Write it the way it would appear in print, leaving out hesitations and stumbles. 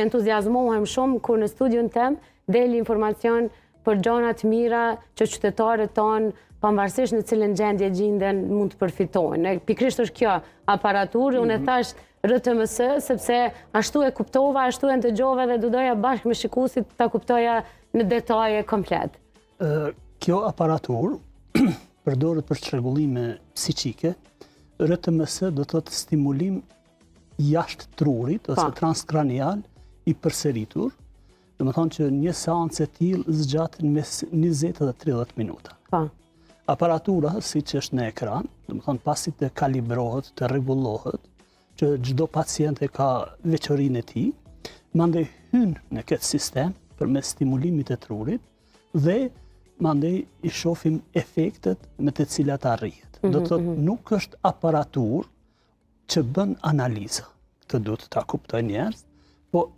entuziazmohem shumë kur në studion tem deli informacion për gjona të mira që qytetarët tonë, pavarësisht në cilën gjendje gjinden, mund të përfitojnë. Pikrisht është kjo aparaturë, unë e thash RTMS, sepse ashtu e kuptova, ashtu e ndëgjova dhe do doja bashkë me shikuesit ta kuptoja në detaje komplet. Kjo aparaturë përdoret për çrregullime psiqike. RTMS do të thotë stimulim jashtë trurit ose transkranial i përsëritur. Do të thonë që një seancë e tillë zgjatet mes 20 dhe 30 minuta. Aparatura, siç është në ekran, do të thonë pasi të kalibrohet, të rregullohet, që çdo pacient e ka veçorinë e tij, mandej hyn në këtë sistem përmes stimulimit të trurit dhe mandej i shohim efektet me të cilat arrihet. Do të thotë nuk është aparaturë që bën analizë, të duhet ta kuptojnë njerëz, po